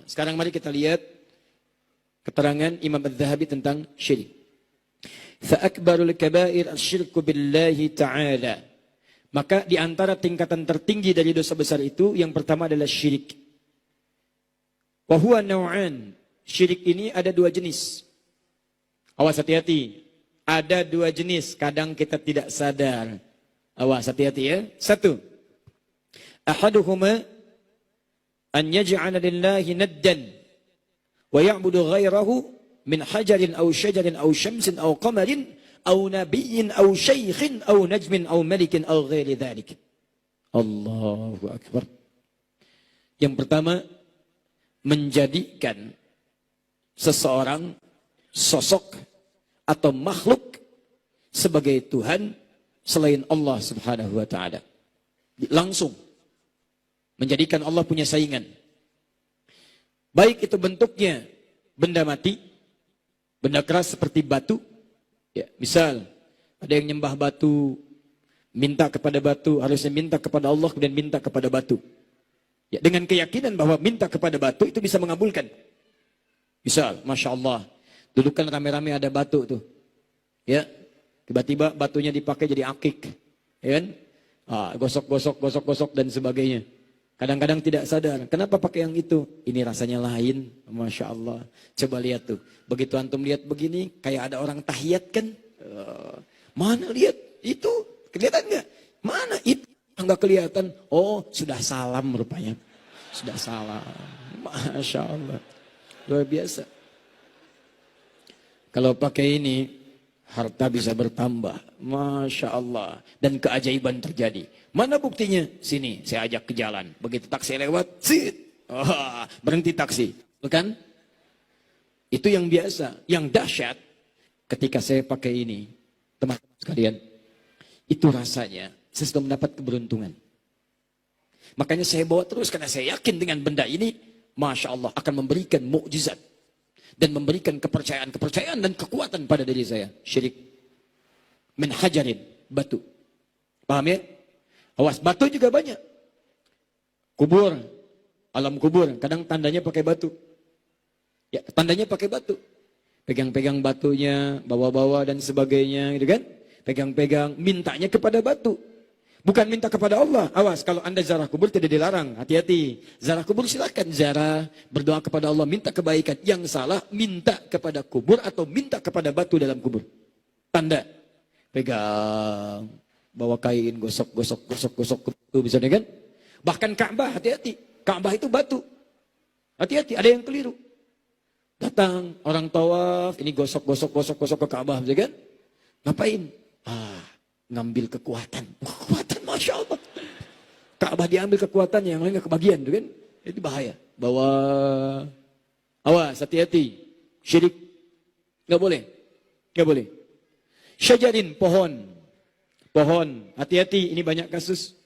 sekarang mari kita lihat keterangan Imam Az-Zahabi tentang syirik. Fa'akbarul kabair asyirku billahi ta'ala. Maka di antara tingkatan tertinggi dari dosa besar itu, yang pertama adalah syirik. Wa huwa naw'an. Syirik ini ada dua jenis. Awas hati-hati. Ada dua jenis, kadang kita tidak sadar. Awas hati-hati ya. Satu. Ahaduhuma an yaj'ala lillahi naddan wa ya'budu ghairahu min hajarin aw syajarin aw syamsin aw qamarin aw nabiyyin aw syaikhin aw najmin aw malikin aw ghairi dzalik. Allahu akbar. Yang pertama, menjadikan seseorang, sosok atau makhluk sebagai Tuhan selain Allah Subhanahu wa taala. Langsung menjadikan Allah punya saingan. Baik itu bentuknya benda mati, benda keras seperti batu. Ya, misal ada yang nyembah batu, minta kepada batu, harusnya minta kepada Allah kemudian minta kepada batu. Ya, dengan keyakinan bahwa minta kepada batu itu bisa mengabulkan. Misal, Masya Allah, dulu kan rame-rame ada batu tuh. Ya, tiba-tiba batunya dipakai jadi akik. Ya kan? Gosok dan sebagainya. Kadang-kadang tidak sadar. Kenapa pakai yang itu? Ini rasanya lain. Masya Allah. Coba lihat tuh. Begitu antum lihat begini, kayak ada orang tahiyat kan. Mana lihat? Itu. Kelihatan nggak? Mana itu? Nggak kelihatan. Oh, sudah salam rupanya. Sudah salam. Masya Allah. Luar biasa. Kalau pakai ini, harta bisa bertambah. Masya Allah. Dan keajaiban terjadi. Mana buktinya? Sini, saya ajak ke jalan. Begitu taksi lewat, sit. Oh, berhenti taksi. Bukan? Itu yang biasa. Yang dahsyat, ketika saya pakai ini, teman-teman sekalian, itu rasanya, saya sudah mendapat keberuntungan. Makanya saya bawa terus, karena saya yakin dengan benda ini, Masya Allah, akan memberikan mukjizat. Dan memberikan kepercayaan dan kekuatan pada diri saya. Syirik. Min hajarin, batu. Paham ya? Awas, batu juga banyak. Kubur, alam kubur, kadang tandanya pakai batu. Ya, tandanya pakai batu. Pegang-pegang batunya, bawa-bawa dan sebagainya, gitu kan? Pegang-pegang, mintanya kepada batu. Bukan minta kepada Allah. Awas, kalau Anda ziarah kubur tidak dilarang. Hati-hati. Ziarah kubur silakan ziarah, berdoa kepada Allah, minta kebaikan. Yang salah, minta kepada kubur atau minta kepada batu dalam kubur. Tanda. Pegang, bawa kain, gosok, itu bisa kan? Bahkan Ka'bah, hati-hati. Ka'bah itu batu. Hati-hati, ada yang keliru. Datang orang tawaf, ini gosok ke Ka'bah, bisa kan? Ngapain? Ngambil kekuatan. Kekuatan, Masya Allah. Ka'bah diambil kekuatannya, yang lain gak kebagian, kan? Itu bahaya. Bawa, awas, hati-hati. Syirik, gak boleh. Gak boleh. Syajarin, pohon. Pohon, hati-hati, ini banyak kasus.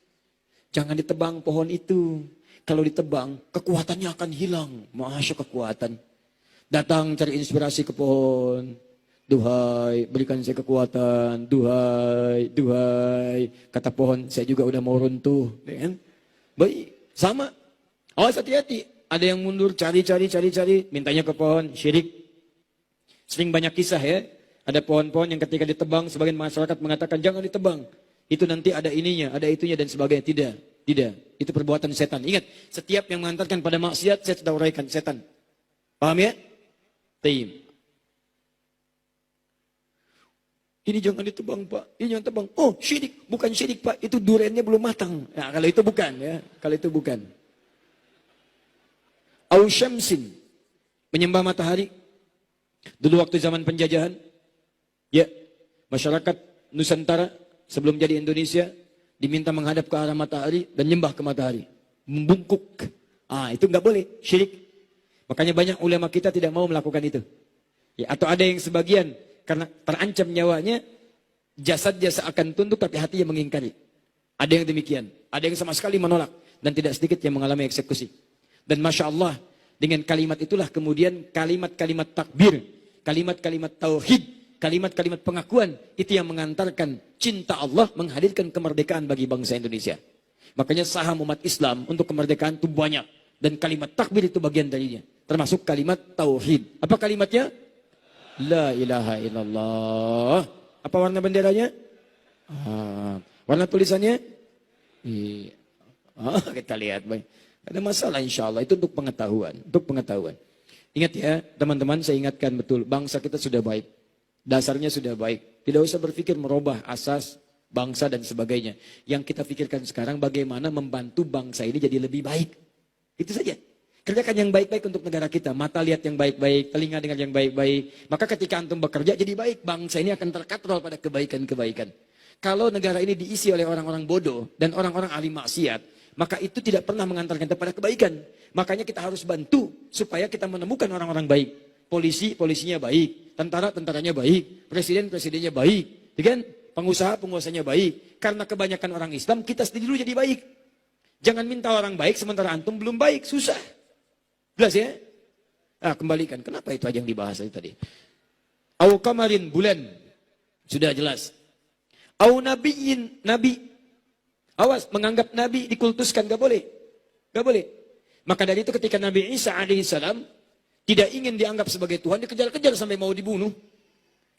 Jangan ditebang pohon itu. Kalau ditebang, kekuatannya akan hilang. Masya kekuatan. Datang cari inspirasi ke pohon. Duhai, berikan saya kekuatan. Duhai. Kata pohon, saya juga udah mau runtuh. Kan? Baik, sama. Awas hati-hati. Ada yang mundur, cari. Mintanya ke pohon, syirik. Sering banyak kisah ya. Ada pohon-pohon yang ketika ditebang, sebagian masyarakat mengatakan jangan ditebang. Itu nanti ada ininya, ada itunya dan sebagainya. Tidak. Itu perbuatan setan. Ingat, setiap yang mengantarkan pada maksiat, saya sudah uraikan setan. Paham ya? Taim. Ini jangan ditebang Pak, ini jangan tebang. Oh syirik, bukan syirik Pak, itu duriannya belum matang. Nah, kalau itu bukan ya, kalau itu bukan. Au syamsin, menyembah matahari. Dulu waktu zaman penjajahan, ya, masyarakat Nusantara sebelum jadi Indonesia diminta menghadap ke arah matahari dan nyembah ke matahari, membungkuk. Itu nggak boleh, syirik. Makanya banyak ulama kita tidak mau melakukan itu. Ya, atau ada yang sebagian karena terancam nyawanya, jasadnya seakan tunduk tapi hatinya mengingkari. Ada yang demikian, ada yang sama sekali menolak dan tidak sedikit yang mengalami eksekusi. Dan Masya Allah, dengan kalimat itulah kemudian kalimat-kalimat takbir, kalimat-kalimat tauhid, kalimat-kalimat pengakuan, itu yang mengantarkan cinta Allah menghadirkan kemerdekaan bagi bangsa Indonesia. Makanya saham umat Islam untuk kemerdekaan itu banyak. Dan kalimat takbir itu bagian darinya. Termasuk kalimat tauhid. Apa kalimatnya? La ilaha illallah. Apa warna benderanya? Warna tulisannya? Kita lihat. Baik. Ada masalah insya Allah. Itu untuk pengetahuan. Untuk pengetahuan. Ingat ya teman-teman, saya ingatkan betul. Bangsa kita sudah baik. Dasarnya sudah baik. Tidak usah berpikir merubah asas bangsa dan sebagainya. Yang kita pikirkan sekarang bagaimana membantu bangsa ini jadi lebih baik. Itu saja. Kerjakan yang baik-baik untuk negara kita. Mata lihat yang baik-baik, telinga dengar yang baik-baik. Maka ketika antum bekerja jadi baik, bangsa ini akan terkatrol pada kebaikan-kebaikan. Kalau negara ini diisi oleh orang-orang bodoh dan orang-orang ahli maksiat, maka itu tidak pernah mengantarkan kita pada kebaikan. Makanya kita harus bantu supaya kita menemukan orang-orang baik. Polisi, polisinya baik. Tentara, tentaranya baik. Presiden, presidennya baik. Kan? Pengusaha, pengusahanya baik. Karena kebanyakan orang Islam, kita sendiri dulu jadi baik. Jangan minta orang baik sementara antum belum baik. Susah. Jelas ya? Kembalikan. Kenapa itu aja yang dibahas tadi? Au kamarin, bulan. Sudah jelas. Au nabiyin, nabi. Awas, menganggap nabi dikultuskan. Gak boleh. Gak boleh. Maka dari itu ketika Nabi Isa alaihissalam tidak ingin dianggap sebagai Tuhan, dikejar-kejar sampai mau dibunuh.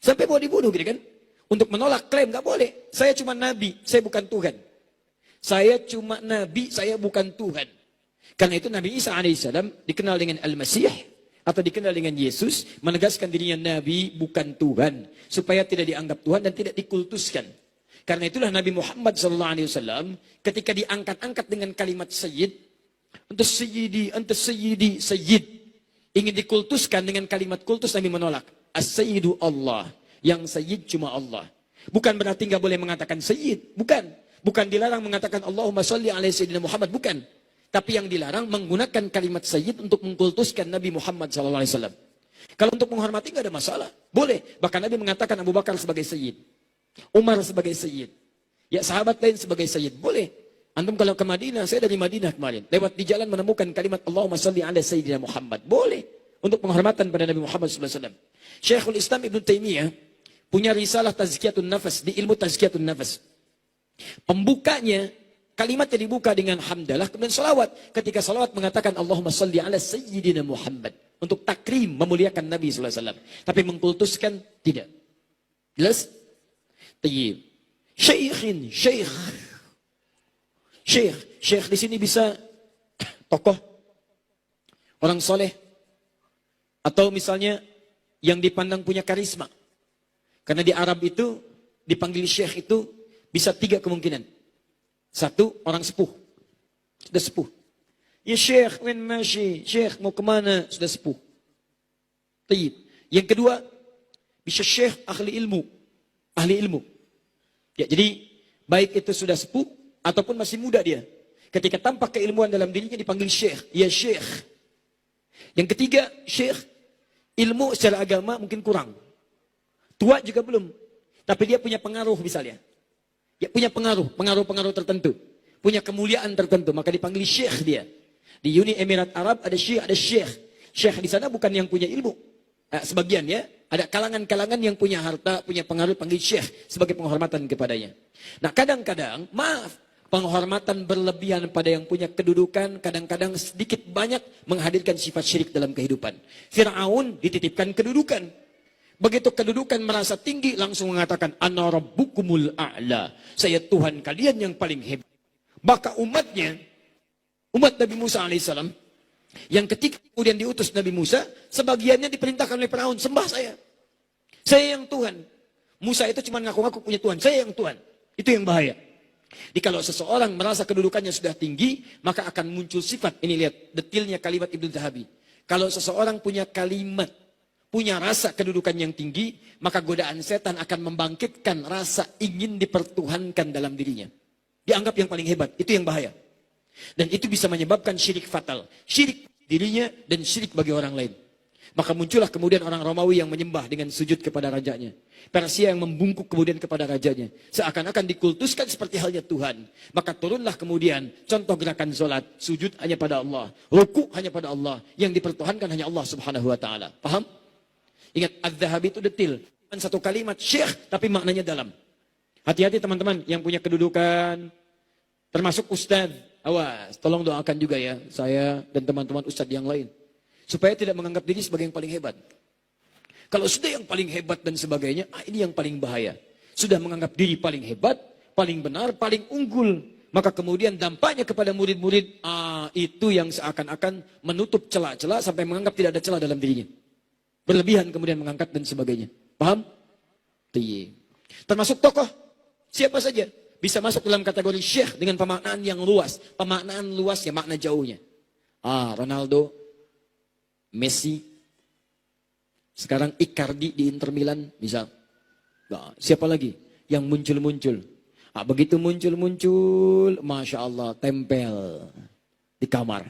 Sampai mau dibunuh gitu kan. Untuk menolak klaim, gak boleh. Saya cuma nabi, saya bukan Tuhan. Saya cuma nabi, saya bukan Tuhan. Karena itu Nabi Isa alaihissalam dikenal dengan Al-Masih atau dikenal dengan Yesus, menegaskan dirinya nabi bukan Tuhan, supaya tidak dianggap Tuhan dan tidak dikultuskan. Karena itulah Nabi Muhammad SAW ketika diangkat-angkat dengan kalimat Sayyid, anta Sayyidi, Sayyid, ingin dikultuskan dengan kalimat kultus, Nabi menolak. As-Sayyidu Allah, yang Sayyid cuma Allah. Bukan berarti nggak boleh mengatakan Sayyid, bukan. Bukan dilarang mengatakan Allahumma sholli ala Sayyidina Muhammad, bukan. Tapi yang dilarang menggunakan kalimat Sayyid untuk mengkultuskan Nabi Muhammad SAW. Kalau untuk menghormati nggak ada masalah, boleh. Bahkan Nabi mengatakan Abu Bakar sebagai Sayyid, Umar sebagai Sayyid, ya sahabat lain sebagai Sayyid, boleh. Antum kalau ke Madinah, saya dari Madinah kemarin, lewat di jalan menemukan kalimat Allahumma sholli ala Sayyidina Muhammad, boleh. Untuk penghormatan pada Nabi Muhammad SAW. Syekhul Islam Ibn Taimiyah punya risalah Tazkiyatun Nafas, di ilmu Tazkiyatun Nafas. Pembukanya, kalimatnya dibuka dengan hamdalah, kemudian salawat. Ketika salawat mengatakan Allahumma sholli ala Sayyidina Muhammad. Untuk takrim, memuliakan Nabi SAW. Tapi mengkultuskan, tidak. Jelas? Tayyib. Syekhin, syekh. Syekh di sini bisa tokoh, orang soleh, atau misalnya yang dipandang punya karisma. Karena di Arab itu dipanggil syekh itu bisa 3 kemungkinan. 1, orang sepuh. Sudah sepuh. Ya syekh, wen masyi. Syekh mau kemana? Sudah sepuh. Tayyib. Yang kedua, bisa syekh ahli ilmu. Ahli ilmu. Ya, jadi baik itu sudah sepuh ataupun masih muda dia. Ketika tampak keilmuan dalam dirinya dipanggil syekh. Ya syekh. Yang ketiga, syekh ilmu secara agama mungkin kurang. Tua juga belum. Tapi dia punya pengaruh misalnya. Ya punya pengaruh tertentu. Punya kemuliaan tertentu. Maka dipanggil syekh dia. Di Uni Emirat Arab ada syekh, ada syekh. Syekh di sana bukan yang punya ilmu. Sebagian ya. Ada kalangan-kalangan yang punya harta, punya pengaruh, panggil syekh. Sebagai penghormatan kepadanya. Nah kadang-kadang, maaf. Penghormatan berlebihan pada yang punya kedudukan. Kadang-kadang sedikit banyak menghadirkan sifat syirik dalam kehidupan. Fir'aun dititipkan kedudukan. Begitu kedudukan merasa tinggi, langsung mengatakan, Ana rabbukumul a'la. Saya Tuhan kalian yang paling hebat. Maka umatnya, umat Nabi Musa alaihissalam, yang ketika kemudian diutus Nabi Musa, sebagiannya diperintahkan oleh Fir'aun, sembah saya. Saya yang Tuhan. Musa itu cuma ngaku-ngaku punya Tuhan. Saya yang Tuhan. Itu yang bahaya. Jadi kalau seseorang merasa kedudukannya sudah tinggi, maka akan muncul sifat. Ini lihat, detilnya kalimat Ibnu Zahabi. Kalau seseorang punya kalimat, punya rasa kedudukan yang tinggi, maka godaan setan akan membangkitkan rasa ingin dipertuhankan dalam dirinya. Dianggap yang paling hebat, itu yang bahaya. Dan itu bisa menyebabkan syirik fatal. Syirik dirinya dan syirik bagi orang lain. Maka muncullah kemudian orang Romawi yang menyembah dengan sujud kepada rajanya. Persia yang membungkuk kemudian kepada rajanya. Seakan-akan dikultuskan seperti halnya Tuhan. Maka turunlah kemudian contoh gerakan sholat. Sujud hanya pada Allah. Ruku hanya pada Allah. Yang dipertuhankan hanya Allah subhanahu wa ta'ala. Paham? Ingat, Az-Zahabi itu detil. Bukan satu kalimat syekh, tapi maknanya dalam. Hati-hati teman-teman yang punya kedudukan. Termasuk ustadz. Awas, tolong doakan juga ya, saya dan teman-teman ustadz yang lain. Supaya tidak menganggap diri sebagai yang paling hebat. Kalau sudah yang paling hebat dan sebagainya, ini yang paling bahaya. Sudah menganggap diri paling hebat, paling benar, paling unggul. Maka kemudian dampaknya kepada murid-murid, itu yang seakan-akan menutup celah-celah sampai menganggap tidak ada celah dalam dirinya. Berlebihan kemudian mengangkat dan sebagainya. Paham? Iya. Termasuk tokoh, siapa saja bisa masuk dalam kategori syekh dengan pemaknaan yang luas. Pemaknaan luas ya makna jauhnya. Ronaldo, Messi, sekarang Icardi di Inter Milan misal. Nah, siapa lagi yang muncul-muncul? Begitu muncul-muncul, Masya Allah, tempel di kamar.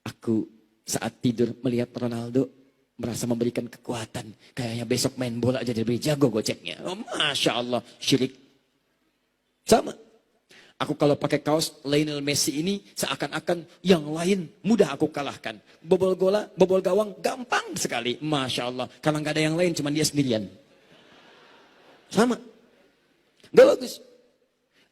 Aku saat tidur melihat Ronaldo, merasa memberikan kekuatan. Kayaknya besok main bola aja lebih jago goceknya. Masya Allah, syirik. Sama. Aku kalau pakai kaos Lionel Messi ini seakan-akan yang lain mudah aku kalahkan. Bobol gawang gampang sekali. Masya Allah. Karena nggak ada yang lain, cuma dia sendirian. Sama. Gak bagus.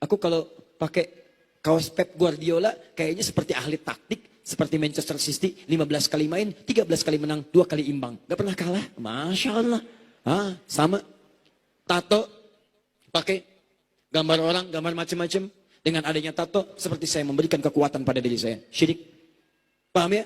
Aku kalau pakai kaos Pep Guardiola kayaknya seperti ahli taktik. Seperti Manchester City, 15 kali main, 13 kali menang, 2 kali imbang. Gak pernah kalah. Masya Allah. Sama. Tato. Pakai gambar orang, gambar macam-macam. Dengan adanya tato, seperti saya memberikan kekuatan pada diri saya. Syirik. Paham ya?